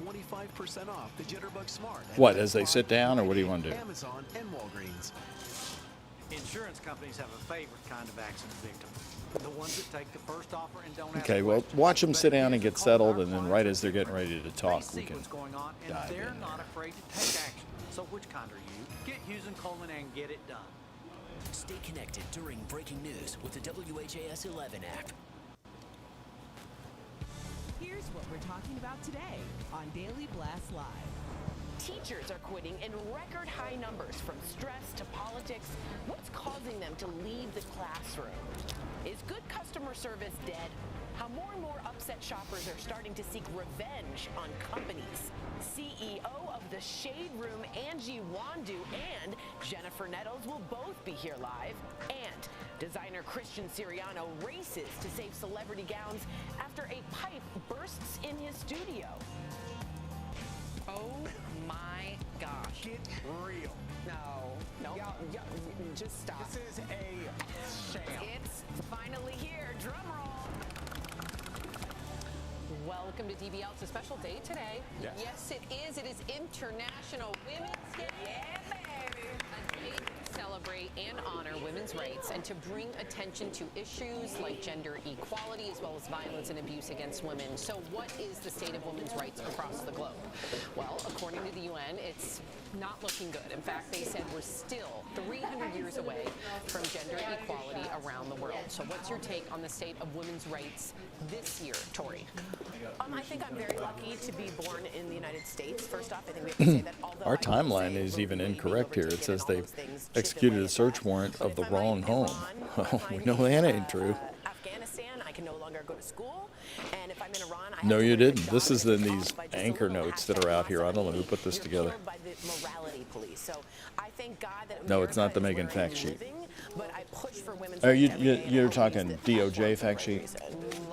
25% off the Jitterbug Smart. What, as they sit down, or what do you want to do? Amazon and Walgreens. Insurance companies have a favorite kind of accident victim. The ones that take the first offer and don't Okay, ask well, questions. watch them sit down and get Call settled, our and then clients right as they're getting ready to talk, They we see can what's going on, and dive they're in not afraid to take action. So which kind are you? Get Hughes and Coleman and get it done. Stay connected during breaking news with the WHAS 11 app. Here's what we're talking about today on Daily Blast Live. Teachers are quitting in record high numbers, from stress to politics. What's causing them to leave the classroom? Is good customer service dead? How more and more upset shoppers are starting to seek revenge on companies. CEO of the Shade Room, Angie Wandu, and Jennifer Nettles will both be here live. And designer Christian Siriano races to save celebrity gowns after a pipe bursts in his studio. Oh my gosh. Get real. No. Y'all, just stop. This is a sham. It's finally here. Drum roll. Welcome to DBL. It's a special day today. Yes, it is. It is International Women's Day. Yeah, baby. A day to celebrate and honor women's rights and to bring attention to issues like gender equality as well as violence and abuse against women. So what is the state of women's rights across the globe? Well, according to the UN, it's not looking good. In fact, they said we're still 300 years away from gender equality around the world. So what's your take on the state of women's rights this year, Tori? I think I'm very lucky to be born in the United States. First off, I think we have to say that although Our timeline is even incorrect here. It says they executed a search warrant of the wrong home. Well, we know that ain't true. Afghanistan, I can no longer go to school, and if I'm in Iran, I have No, to you learn a didn't. job This is that in caused these by just a anchor little notes that are out here. I don't know who put this You're together. killed by the morality police. So I thank God that No, it's not the America Megan is where fact I'm sheet. living, but I push for women's Are rights every day, and you're I talking believe that that's DOJ the fact right sheet? reason.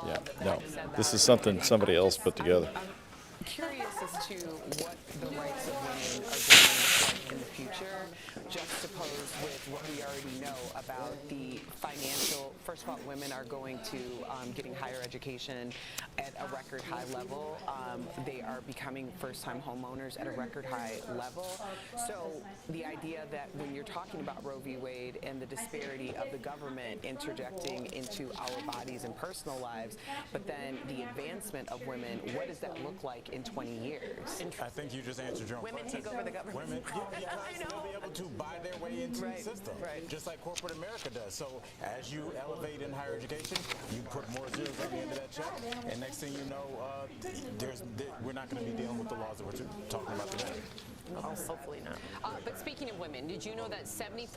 Yeah, no. This is something somebody else put together. I'm curious as to what the rights of women are going to look like in the future, juxtaposed with what we already know about the financial. First of all, women are going to getting higher education at a record high level. They are becoming first-time homeowners at a record high level. So the idea that when you're talking about Roe v. Wade and the disparity of the government interjecting into our bodies and personal lives, but then the advancement of women, what does that look like in 20 years? I think you just answered your own Women question. take over the government. Women, they'll be able to buy their way into the system, just like corporate America does. So as you elevate in higher education, you put more zeros on the end of that check, and next thing you know, we're not going to be dealing with the laws that we're talking about today. Hopefully not. But speaking of women, did you know that 74%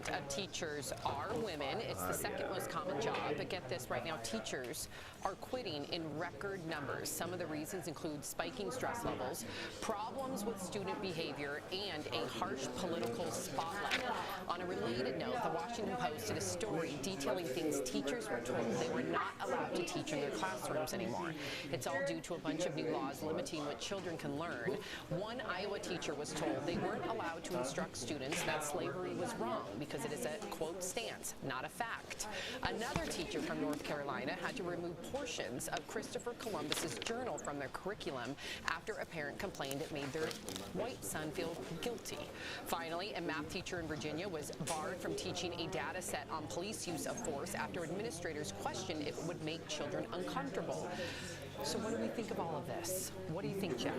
of teachers are women? It's the second most common job. But get this, right now, teachers are quitting in record numbers. Some of the reasons include spiking stress levels, problems with student behavior, and a harsh political spotlight. On a related note, the Washington Post did a story detailing things teachers were told they were not allowed to teach in their classrooms anymore. It's all due to a bunch of new laws limiting what children can learn. One Iowa teacher was told they weren't allowed to instruct students that slavery was wrong because it is a, quote, stance, not a fact. Another teacher from North Carolina had to remove portions of Christopher Columbus's journal from their curriculum after a parent complained it made their white son feel guilty. Finally, a math teacher in Virginia was barred from teaching a data set on police use of force after administrators questioned if it would make children uncomfortable. So what do we think of all of this? What do you think, Jeff?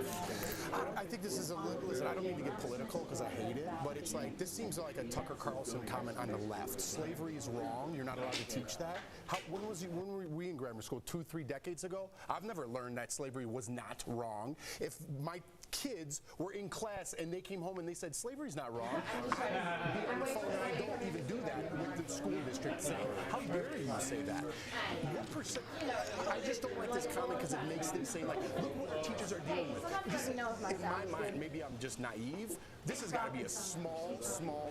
I think this is a little, listen, I don't mean to get political because I hate it, but it's like, this seems like a Tucker Carlson comment on the left. Slavery is wrong. You're not allowed to teach that. When were we in grammar school? 2-3 decades ago? I've never learned that slavery was not wrong. If my kids were in class and they came home and they said slavery's not wrong, I'd be on the phone, and I don't even do that with the school district saying, how dare you say that? What percent? I just don't like this comment because it makes them say, like, look what teachers are dealing with. This in my mind, maybe I'm just naive. This has got to be a small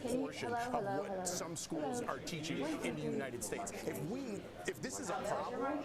portion of what some schools are teaching in the United States. If this is a problem,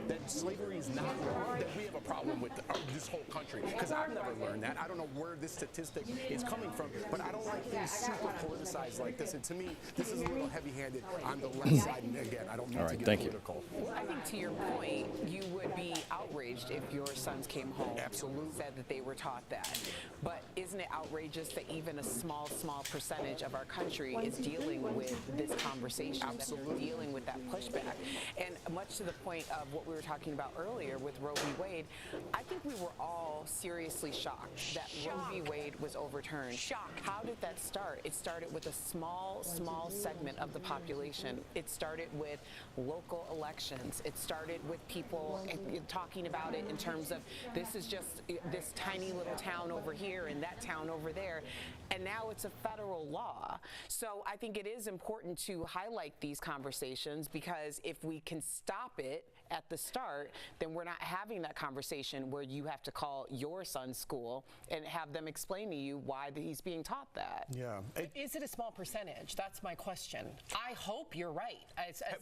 that slavery is not wrong, then we have a problem with this whole country. Because I've never learned that. I don't know where this statistic is coming from, but I don't like things super politicized like this. And to me, this is a little heavy-handed on the left side. And again, I don't mean to get political. Well, I think to your point, you would be outraged if your sons came home and said that they were taught that. But isn't it outrageous that even a small percentage of our country is dealing with this conversation, that they're dealing with that pushback? And much to the point of what we were talking about earlier with Roe v. Wade, I think we were all seriously shocked that Roe v. Wade was overturned. Shocked. How did that start? It started with a small segment of the population. It started with local elections. It started with people talking about it in terms of this is just this tiny little town over here and that town over there. And now it's a federal law. So I think it is important to highlight these conversations, because if we can stop it at the start, then we're not having that conversation where you have to call your son's school and have them explain to you why he's being taught that. Yeah. Is it a small percentage? That's my question. I hope you're right.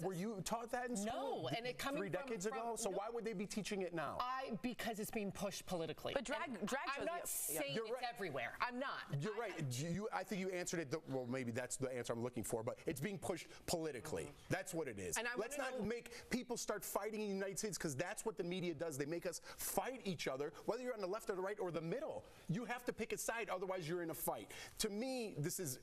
Were you taught that in school? No, and it coming 3 decades ago? So why would they be teaching it now? Because it's being pushed politically. But drag I'm not saying it's everywhere. I'm not. You're right. I think you answered it. Well, maybe that's the answer I'm looking for, but it's being pushed politically. That's what it is. And let's not make people start fighting in the United States, because that's what the media does. They make us fight each other, whether you're on the left or the right or the middle. You have to pick a side, otherwise you're in a fight. To me, this is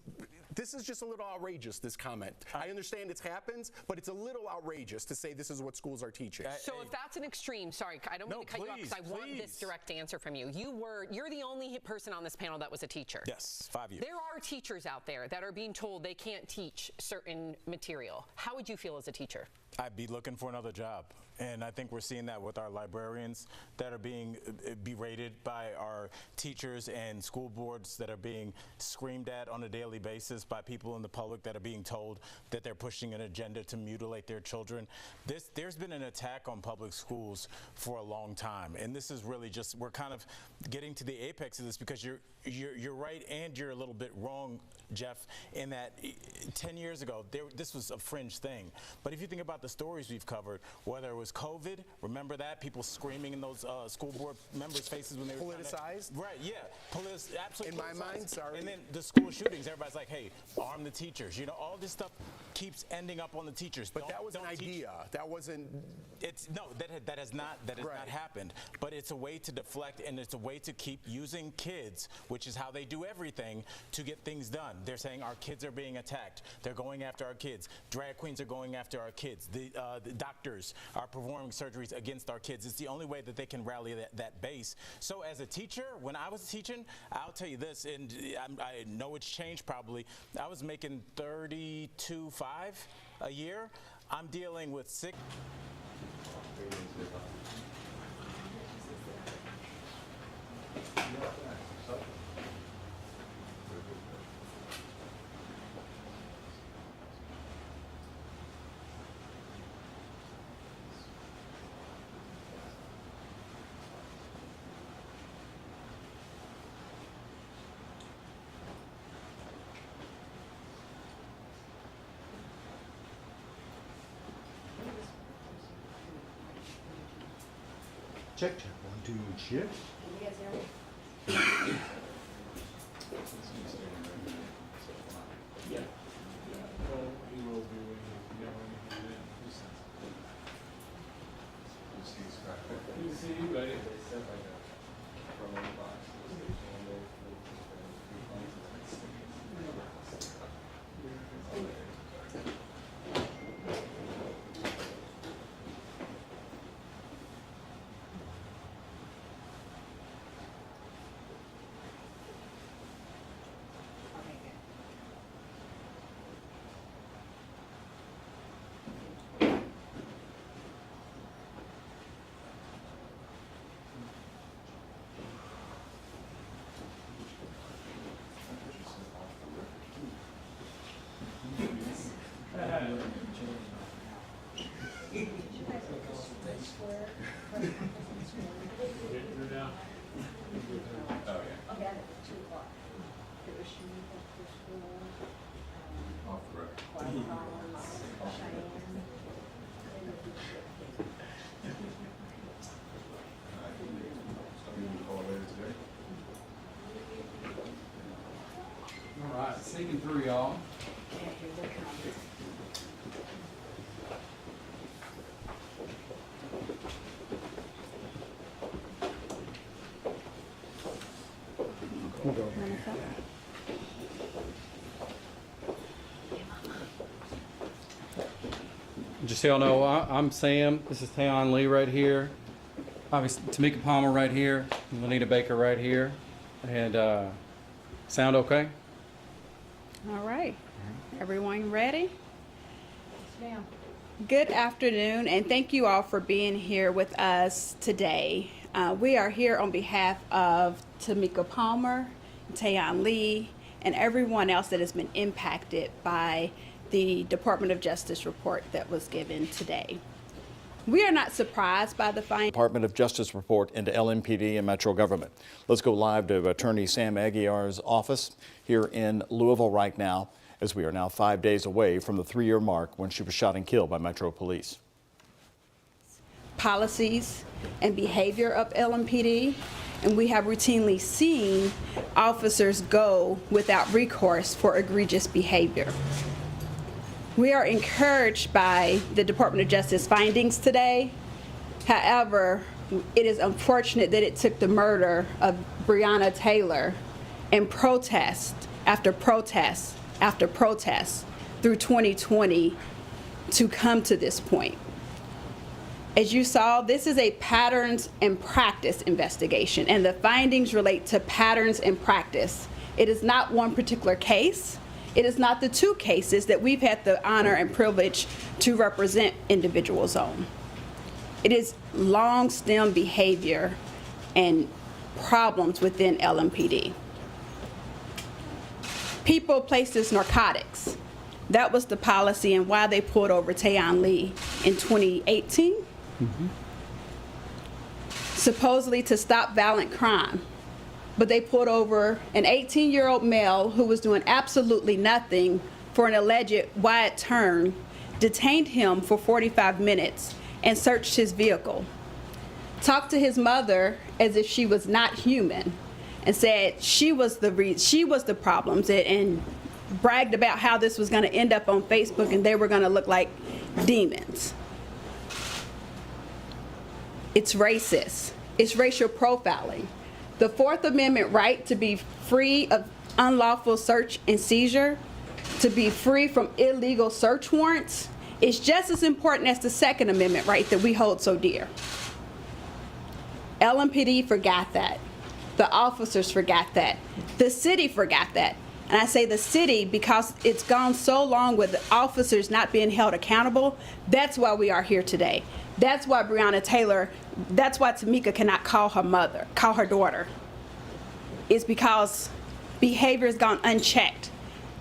just a little outrageous, this comment. I understand it happens, but it's a little outrageous to say this is what schools are teaching. So if that's an extreme, sorry, I don't want to cut you off because I want this direct answer from you. You're the only person on this panel that was a teacher. Yes, 5 years. There are teachers out there that are being told they can't teach certain material. How would you feel as a teacher? I'd be looking for another job. And I think we're seeing that with our librarians that are being berated by our teachers, and school boards that are being screamed at on a daily basis by people in the public that are being told that they're pushing an agenda to mutilate their children. There's been an attack on public schools for a long time. And this is really just, we're kind of getting to the apex of this, because you're right and you're a little bit wrong, Jeff, in that 10 years ago, this was a fringe thing. But if you think about the stories we've covered, whether it was COVID, remember that? People screaming in those school board members' faces when they were politicized? Right, yeah. Absolutely. In my mind, sorry. And then the school shootings, everybody's like, hey, arm the teachers. You know, all this stuff keeps ending up on the teachers. But that was an idea. That wasn't... That has not happened. But it's a way to deflect, and it's a way to keep using kids, which is how they do everything, to get things done. They're saying our kids are being attacked. They're going after our kids. Drag queens are going after our kids. The doctors are performing surgeries against our kids. It's the only way that they can rally that base. So as a teacher, when I was teaching, I'll tell you this, and I know it's changed probably. I was making $32,500 a year. I'm dealing with 6. Check, 1, 2, check. You guys hear me? Yeah. Well, he will be when you know when he did it. You see, right? They said like a from a box. Off the record. All right, sneaking through, y'all. Just so y'all know, I'm Sam. This is Tayon Lee right here. Obviously, Tamika Palmer right here. Lanita Baker right here. And sound okay? All right. Everyone ready? Yes, ma'am. Good afternoon, and thank you all for being here with us today. We are here on behalf of Tamika Palmer, Tayon Lee, and everyone else that has been impacted by the Department of Justice report that was given today. We are not surprised by the findings. Department of Justice report into LMPD and Metro government. Let's go live to Attorney Sam Aguiar's office here in Louisville right now, as we are now 5 days away from the 3-year mark when she was shot and killed by Metro Police. Policies and behavior of LMPD, and we have routinely seen officers go without recourse for egregious behavior. We are encouraged by the Department of Justice findings today. However, it is unfortunate that it took the murder of Breonna Taylor and protest after protest after protest through 2020 to come to this point. As you saw, this is a patterns and practice investigation, and the findings relate to patterns and practice. It is not one particular case. It is not the 2 cases that we've had the honor and privilege to represent individuals on. It is long-stem behavior and problems within LMPD. People, places, narcotics. That was the policy and why they pulled over Tayon Lee in 2018. Supposedly to stop violent crime. But they pulled over an 18-year-old male who was doing absolutely nothing for an alleged wide turn, detained him for 45 minutes, and searched his vehicle. Talked to his mother as if she was not human, and said she was the problems, and bragged about how this was going to end up on Facebook and they were going to look like demons. It's racist. It's racial profiling. The 4th Amendment right to be free of unlawful search and seizure, to be free from illegal search warrants, is just as important as the 2nd Amendment right that we hold so dear. LMPD forgot that. The officers forgot that. The city forgot that. And I say the city because it's gone so long with the officers not being held accountable. That's why we are here today. That's why Breonna Taylor, that's why Tamika cannot call her daughter. It's because behavior has gone unchecked.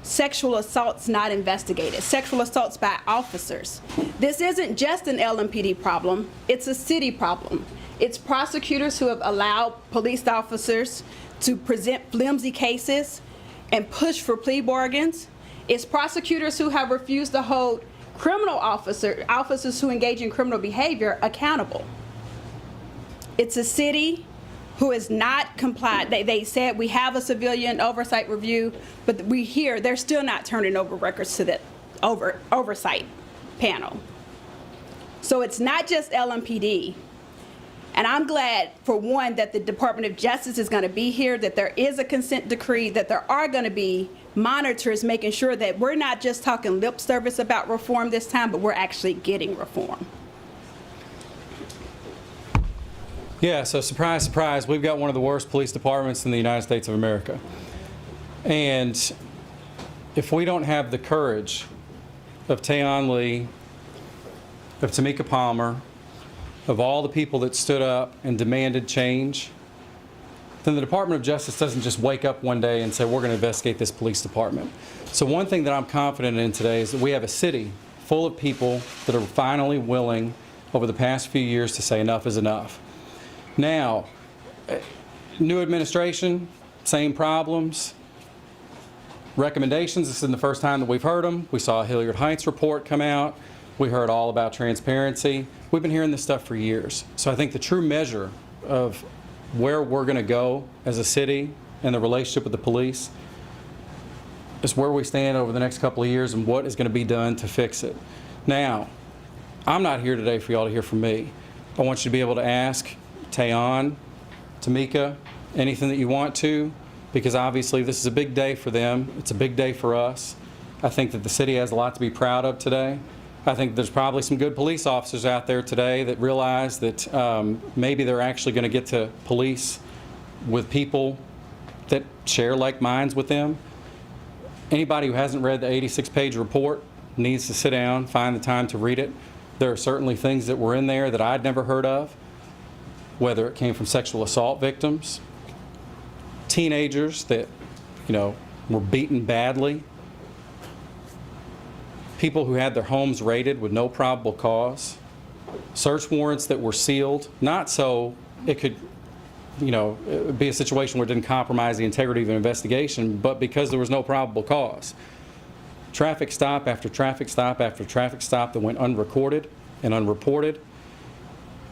Sexual assaults not investigated. Sexual assaults by officers. This isn't just an LMPD problem, it's a city problem. It's prosecutors who have allowed police officers to present flimsy cases and push for plea bargains. It's prosecutors who have refused to hold criminal officers who engage in criminal behavior accountable. It's a city who has not complied. They said we have a civilian oversight review, but we hear they're still not turning over records to the oversight panel. So it's not just LMPD. And I'm glad, for one, that the Department of Justice is going to be here, that there is a consent decree, that there are going to be monitors making sure that we're not just talking lip service about reform this time, but we're actually getting reform. Yeah, so surprise, surprise, we've got one of the worst police departments in the United States of America. And if we don't have the courage of Tayon Lee, of Tamika Palmer, of all the people that stood up and demanded change, then the Department of Justice doesn't just wake up one day and say, we're going to investigate this police department. So one thing that I'm confident in today is that we have a city full of people that are finally willing over the past few years to say enough is enough. Now, new administration, same problems. recommendations, this isn't the first time that we've heard them. We saw a Hilliard Heights report come out. We heard all about transparency. We've been hearing this stuff for years. So I think the true measure of where we're going to go as a city and the relationship with the police is where we stand over the next couple of years and what is going to be done to fix it. Now, I'm not here today for y'all to hear from me. I want you to be able to ask Tayon, Tamika, anything that you want to, because obviously this is a big day for them. It's a big day for us. I think that the city has a lot to be proud of today. I think there's probably some good police officers out there today that realize that maybe they're actually going to get to police with people that share like minds with them. Anybody who hasn't read the 86-page report needs to sit down, find the time to read it. There are certainly things that were in there that I'd never heard of, whether it came from sexual assault victims, teenagers that, were beaten badly, people who had their homes raided with no probable cause, search warrants that were sealed, not so it could, be a situation where it didn't compromise the integrity of an investigation, but because there was no probable cause. Traffic stop after traffic stop after traffic stop that went unrecorded and unreported.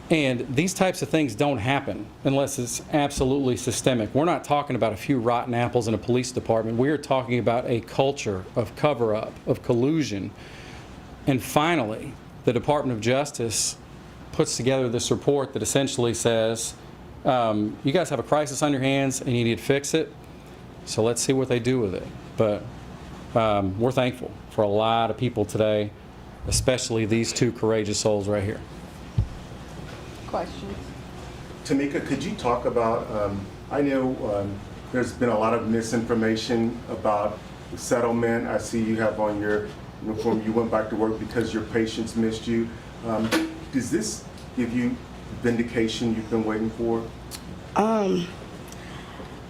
And these types of things don't happen unless it's absolutely systemic. We're not talking about a few rotten apples in a police department. We are talking about a culture of cover-up, of collusion. And finally, the Department of Justice puts together this report that essentially says, you guys have a crisis on your hands and you need to fix it. So let's see what they do with it. But we're thankful for a lot of people today, especially these two courageous souls right here. Questions? Tamika, could you talk about, I know there's been a lot of misinformation about the settlement. I see you have on your uniform, you went back to work because your patients missed you. Does this give you vindication you've been waiting for?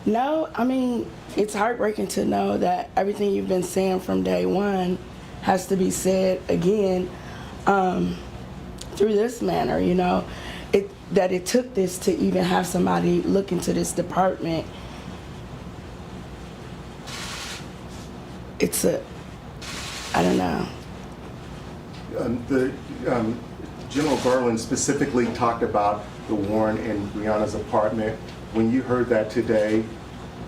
No, I mean, it's heartbreaking to know that everything you've been saying from day one has to be said again through this manner, that it took this to even have somebody look into this department. I don't know. General Garland specifically talked about the warrant in Breonna's apartment. When you heard that today,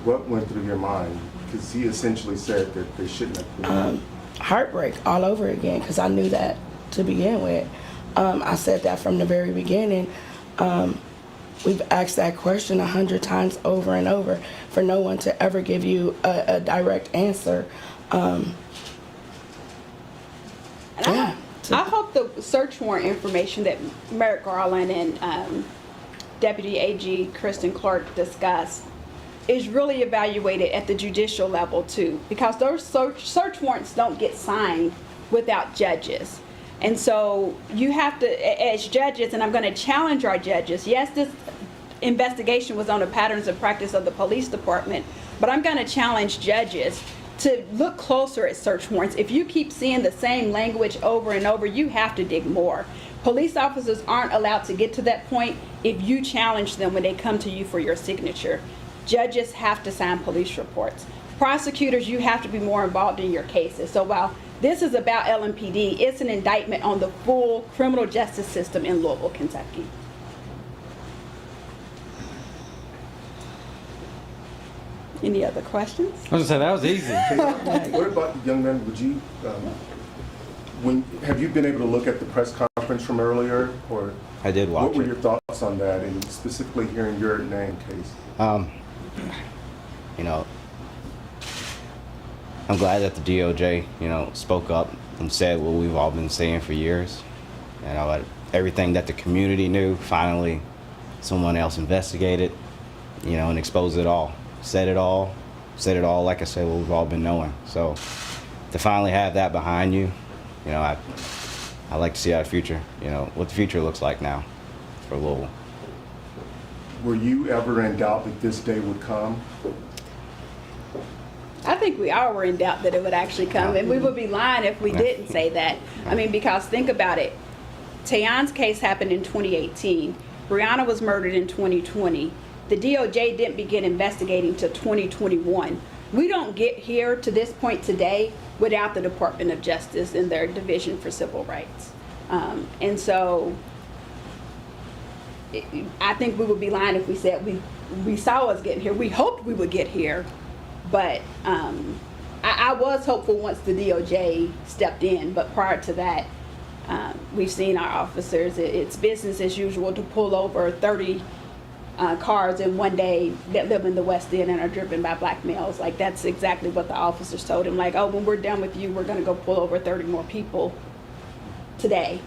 what went through your mind? Because he essentially said that they shouldn't have been. Heartbreak all over again, because I knew that to begin with. I said that from the very beginning. We've asked that question 100 times over and over for no one to ever give you a direct answer. I hope the search warrant information that Merrick Garland and Deputy AG Kristen Clark discussed is really evaluated at the judicial level too, because those search warrants don't get signed without judges. And so you have to, as judges, and I'm going to challenge our judges, yes, this investigation was on the patterns of practice of the police department, but I'm going to challenge judges to look closer at search warrants. If you keep seeing the same language over and over, you have to dig more. Police officers aren't allowed to get to that point if you challenge them when they come to you for your signature. Judges have to sign police reports. Prosecutors, you have to be more involved in your cases. So while this is about LMPD, it's an indictment on the full criminal justice system in Louisville, Kentucky. Any other questions? I was going to say, that was easy. What about, young man, would you, have you been able to look at the press conference from earlier? Or I did watch it. What were your thoughts on that, and specifically hearing your name, Case? I'm glad that the DOJ, spoke up and said what we've all been saying for years. Everything that the community knew, finally someone else investigated, and exposed it all. Said it all, like I said, what we've all been knowing. So to finally have that behind you, I like to see our future, what the future looks like now for Louisville. Were you ever in doubt that this day would come? I think we all were in doubt that it would actually come, and we would be lying if we didn't say that. I mean, because think about it. Tayon's case happened in 2018. Breonna was murdered in 2020. The DOJ didn't begin investigating till 2021. we don't get here to this point today without the Department of Justice and their Division for Civil Rights. And so I think we would be lying if we said we saw us getting here. We hoped we would get here, but I was hopeful once the DOJ stepped in, but prior to that, we've seen our officers, it's business as usual to pull over 30 cars in one day that live in the West End and are driven by black males. Like, that's exactly what the officers told him. Like, oh, when we're done with you, we're going to go pull over 30 more people today.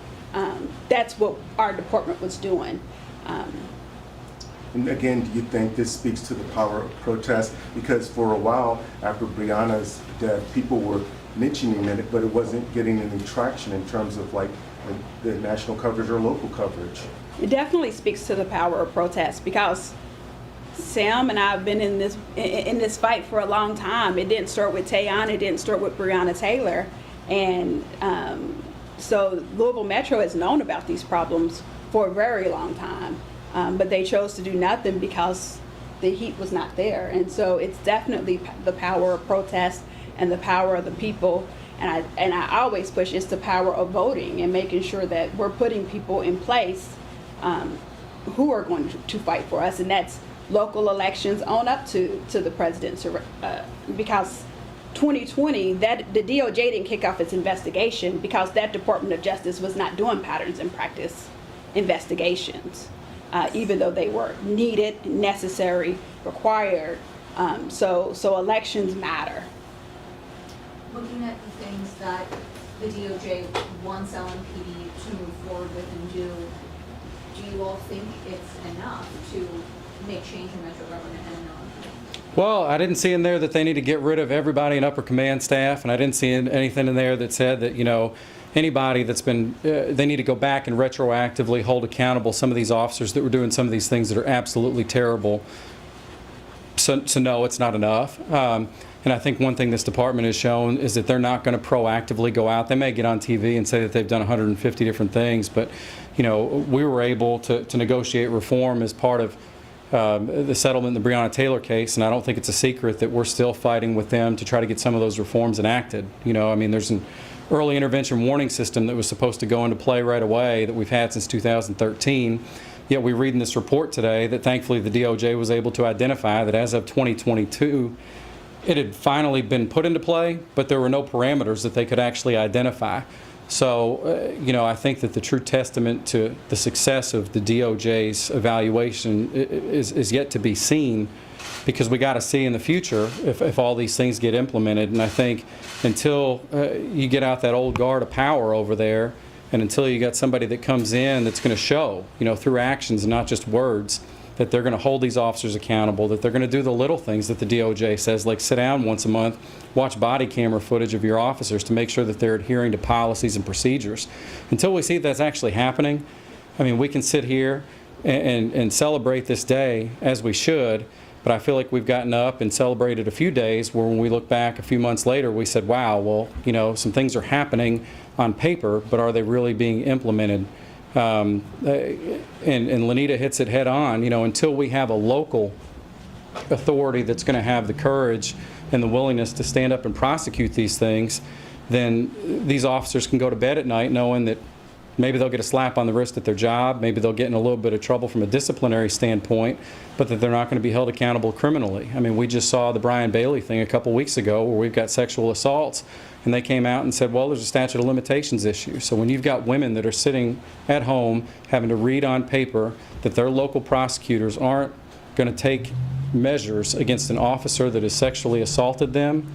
That's what our department was doing. And again, do you think this speaks to the power of protest? Because for a while after Breonna's death, people were mentioning it, but it wasn't getting any traction in terms of like the national coverage or local coverage. It definitely speaks to the power of protest, because Sam and I have been in this fight for a long time. It didn't start with Tayon, it didn't start with Breonna Taylor, and so Louisville Metro has known about these problems for a very long time, but they chose to do nothing because the heat was not there. And so it's definitely the power of protest and the power of the people. And I always push, it's the power of voting and making sure that we're putting people in place who are going to fight for us, and that's local elections on up to the president's, because 2020, that the DOJ didn't kick off its investigation because that Department of Justice was not doing patterns and practice investigations, even though they were needed, necessary, required. So elections matter. Looking at the things that the DOJ wants LMPD to move forward with and do you all think it's enough to make change in Metro government and LMPD? Well, I didn't see in there that they need to get rid of everybody in upper command staff, and I didn't see anything in there that said that, you know, anybody that's been, they need to go back and retroactively hold accountable some of these officers that were doing some of these things that are absolutely terrible. So no, it's not enough. And I think one thing this department has shown is that they're not going to proactively go out. They may get on TV and say that they've done 150 different things, but, you know, we were able to negotiate reform as part of the settlement in the Breonna Taylor case, and I don't think it's a secret that we're still fighting with them to try to get some of those reforms enacted. You know, I mean, there's an early intervention warning system that was supposed to go into play right away that we've had since 2013. Yet we read in this report today that thankfully the DOJ was able to identify that as of 2022, it had finally been put into play, but there were no parameters that they could actually identify. So, you know, I think that the true testament to the success of the DOJ's evaluation is yet to be seen, because we got to see in the future if all these things get implemented. And I think until you get out that old guard of power over there, and until you got somebody that comes in that's going to show, you know, through actions and not just words, that they're going to hold these officers accountable, that they're going to do the little things that the DOJ says, like sit down once a month, watch body camera footage of your officers to make sure that they're adhering to policies and procedures. Until we see that's actually happening, I mean, we can sit here and celebrate this day as we should, but I feel like we've gotten up and celebrated a few days where when we look back a few months later, we said, wow, well, you know, some things are happening on paper, but are they really being implemented? And Lenita hits it head on. You know, until we have a local authority that's going to have the courage and the willingness to stand up and prosecute these things, then these officers can go to bed at night knowing that maybe they'll get a slap on the wrist at their job, maybe they'll get in a little bit of trouble from a disciplinary standpoint, but that they're not going to be held accountable criminally. I mean, we just saw the Brian Bailey thing a couple weeks ago where we've got sexual assaults, and they came out and said, well, there's a statute of limitations issue. So when you've got women that are sitting at home having to read on paper that their local prosecutors aren't going to take measures against an officer that has sexually assaulted them,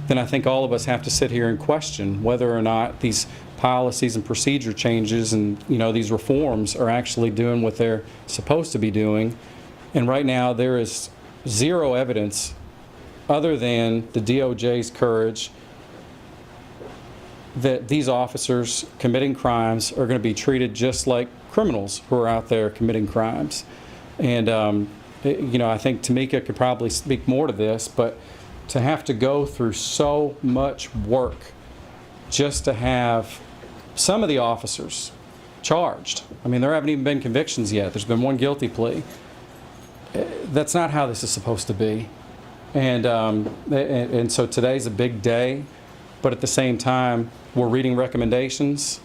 then I think all of us have to sit here and question whether or not these policies and procedure changes and, you know, these reforms are actually doing what they're supposed to be doing. And right now there is zero evidence other than the DOJ's courage that these officers committing crimes are going to be treated just like criminals who are out there committing crimes. And, you know, I think Tamika could probably speak more to this, but to have to go through so much work just to have some of the officers charged. I mean, there haven't even been convictions yet. There's been one guilty plea. That's not how this is supposed to be. And so today's a big day, but at the same time, we're reading recommendations.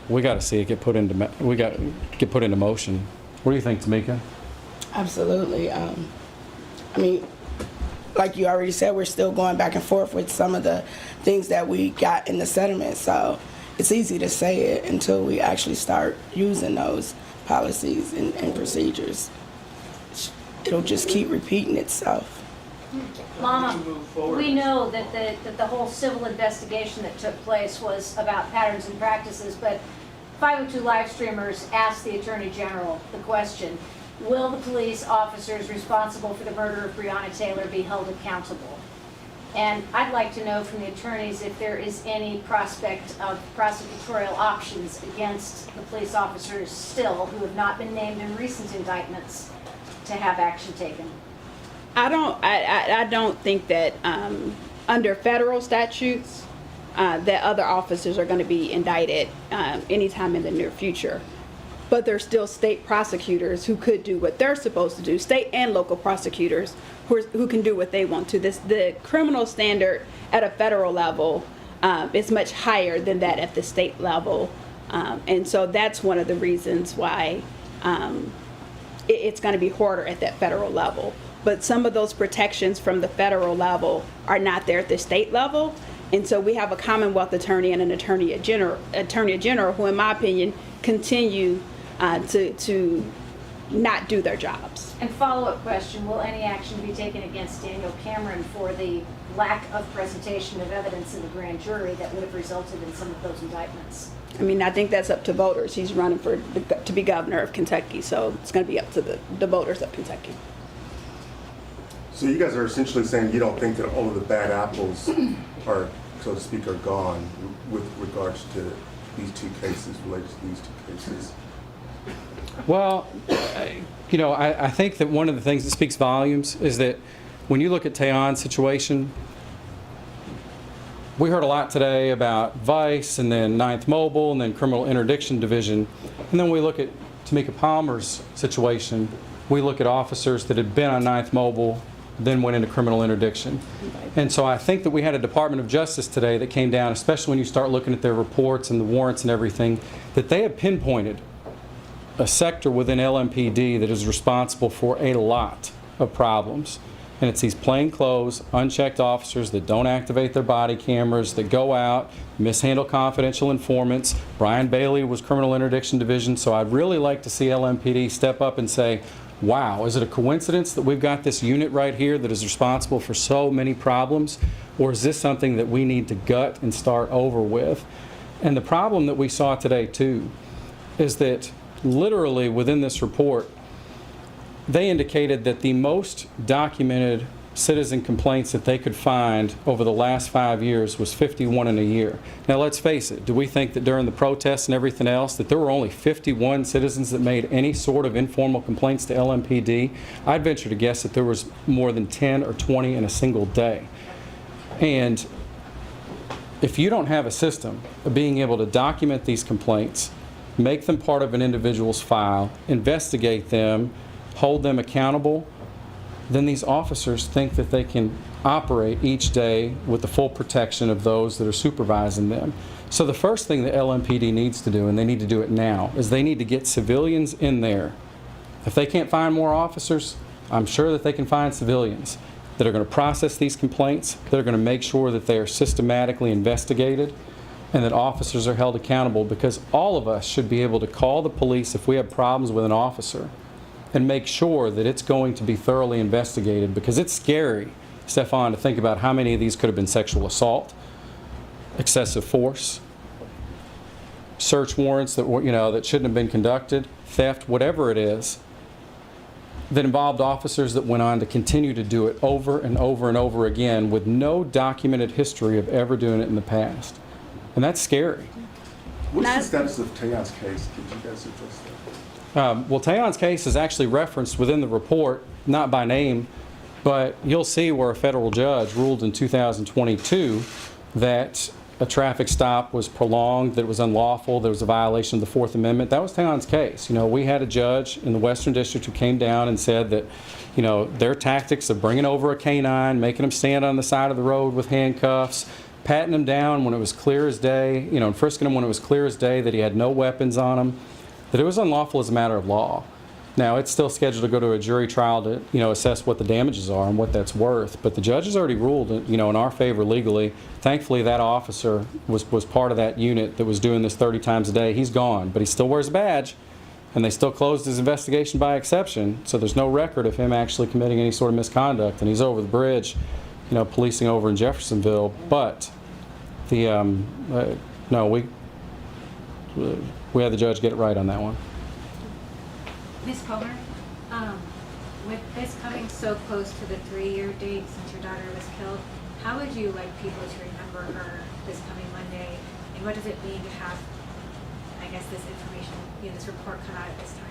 We got to see it get put into motion. What do you think, Tamika? Absolutely. I mean, like you already said, we're still going back and forth with some of the things that we got in the settlement. So it's easy to say it until we actually start using those policies and procedures. It'll just keep repeating itself. Mama, we know that the whole civil investigation that took place was about patterns and practices, but 502 live streamers asked the Attorney General the question, will the police officers responsible for the murder of Breonna Taylor be held accountable? And I'd like to know from the attorneys if there is any prospect of prosecutorial options against the police officers still who have not been named in recent indictments to have action taken. I don't think that under federal statutes that other officers are going to be indicted anytime in the near future. But there's still state prosecutors who could do what they're supposed to do, state and local prosecutors who can do what they want to. The criminal standard at a federal level is much higher than that at the state level. And so that's one of the reasons why it's going to be harder at that federal level. But some of those protections from the federal level are not there at the state level. And so we have a Commonwealth attorney and an attorney general who, in my opinion, continue to not do their jobs. And follow-up question, will any action be taken against Daniel Cameron for the lack of presentation of evidence in the grand jury that would have resulted in some of those indictments? I mean, I think that's up to voters. He's running to be governor of Kentucky, so it's going to be up to the voters of Kentucky. So you guys are essentially saying you don't think that all of the bad apples are, so to speak, are gone with regards to these two cases, related to these two cases? Well, you know, I think that one of the things that speaks volumes is that when you look at Taeon's situation, we heard a lot today about Vice and then 9th Mobile and then Criminal Interdiction Division. And then we look at Tamika Palmer's situation. We look at officers that had been on 9th Mobile, then went into criminal interdiction. And so I think that we had a Department of Justice today that came down, especially when you start looking at their reports and the warrants and everything, that they have pinpointed a sector within LMPD that is responsible for a lot of problems. And it's these plainclothes, unchecked officers that don't activate their body cameras, that go out, mishandle confidential informants. Brian Bailey was Criminal Interdiction Division, so I'd really like to see LMPD step up and say, wow, is it a coincidence that we've got this unit right here that is responsible for so many problems? Or is this something that we need to gut and start over with? And the problem that we saw today, too, is that literally within this report, they indicated that the most documented citizen complaints that they could find over the last 5 years was 51 in a year. Now let's face it, do we think that during the protests and everything else that there were only 51 citizens that made any sort of informal complaints to LMPD? I'd venture to guess that there was more than 10 or 20 in a single day. And if you don't have a system of being able to document these complaints, make them part of an individual's file, investigate them, hold them accountable, then these officers think that they can operate each day with the full protection of those that are supervising them. So the first thing that LMPD needs to do, and they need to do it now, is they need to get civilians in there. If they can't find more officers, I'm sure that they can find civilians that are going to process these complaints, that are going to make sure that they are systematically investigated, and that officers are held accountable, because all of us should be able to call the police if we have problems with an officer and make sure that it's going to be thoroughly investigated, because it's scary, Stefan, to think about how many of these could have been sexual assault, excessive force, search warrants that were, that shouldn't have been conducted, theft, whatever it is, that involved officers that went on to continue to do it over and over and over again with no documented history of ever doing it in the past. And that's scary. What's the status of Taeon's case? Could you guys address that? Well, Taeon's case is actually referenced within the report, not by name, but you'll see where a federal judge ruled in 2022 that a traffic stop was prolonged, that it was unlawful, there was a violation of the Fourth Amendment. That was Taeyeon's case. You know, we had a judge in the Western District who came down and said that, you know, their tactics of bringing over a canine, making him stand on the side of the road with handcuffs, patting him down when it was clear as day, you know, and frisking him when it was clear as day that he had no weapons on him, that it was unlawful as a matter of law. Now, it's still scheduled to go to a jury trial to, you know, assess what the damages are and what that's worth. But the judge has already ruled, you know, in our favor legally. Thankfully, that officer was part of that unit that was doing this 30 times a day. He's gone, but he still wears a badge, and they still closed his investigation by exception. So there's no record of him actually committing any sort of misconduct, and he's over the bridge, you know, policing over in Jeffersonville. But the no, we had the judge get it right on that one. Ms. Comer, with this coming so close to the 3-year date since your daughter was killed, how would you like people to remember her this coming Monday? And what does it mean to have, I guess, this information, you know, this report come out at this time?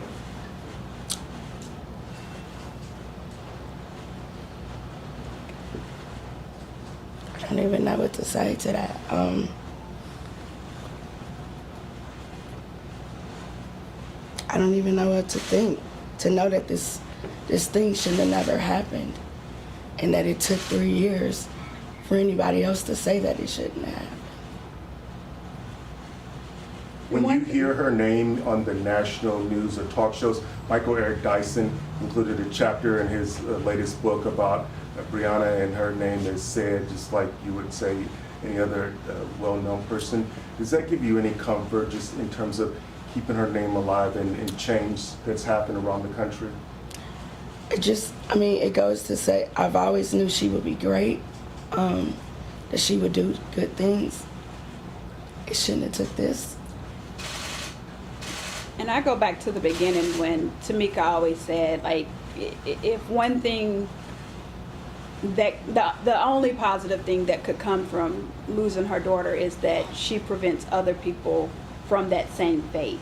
I don't even know what to say to that. I don't even know what to think. To know that this thing should have never happened, and that it took 3 years for anybody else to say that it shouldn't have. When you hear her name on the national news or talk shows, Michael Eric Dyson included a chapter in his latest book about Breonna, and her name is said just like you would say any other well-known person. Does that give you any comfort just in terms of keeping her name alive and change that's happened around the country? It goes to say, I've always knew she would be great, that she would do good things. It shouldn't have took this. And I go back to the beginning when Tamika always said, like, if one thing that the only positive thing that could come from losing her daughter is that she prevents other people from that same fate.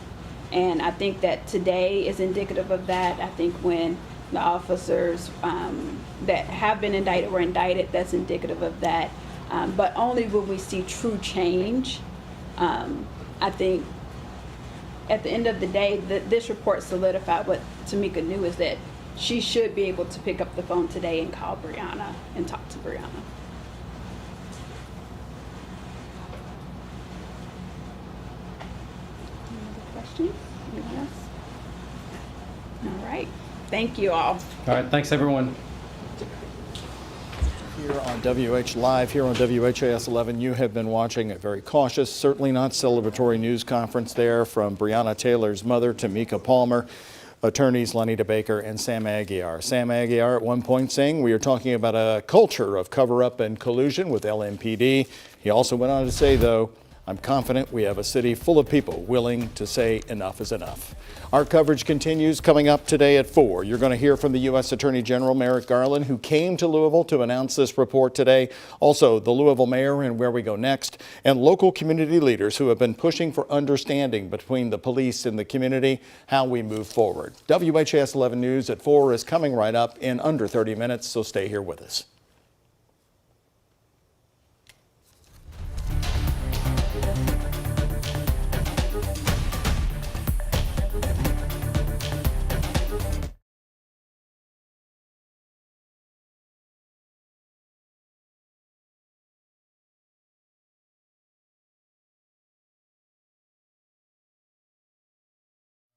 And I think that today is indicative of that. I think when the officers that have been indicted were indicted, that's indicative of that. But only when we see true change. I think at the end of the day, this report solidified what Tamika knew, is that she should be able to pick up the phone today and call Breonna and talk to Breonna. Questions? Anyone else? All right. Thank you all. All right. Thanks, everyone. Here on WH Live, here on WHAS 11, you have been watching a very cautious, certainly not celebratory news conference there from Breonna Taylor's mother, Tamika Palmer, attorneys Lenita Baker and Sam Aguiar. Sam Aguiar at one point saying we are talking about a culture of cover-up and collusion with LMPD. He also went on to say, though, I'm confident we have a city full of people willing to say enough is enough. Our coverage continues. Coming up today at 4, you're going to hear from the U.S. Attorney General Merrick Garland, who came to Louisville to announce this report today. Also, the Louisville mayor and where we go next, and local community leaders who have been pushing for understanding between the police and the community, how we move forward. WHAS 11 News at 4 is coming right up in under 30 minutes, so stay here with us.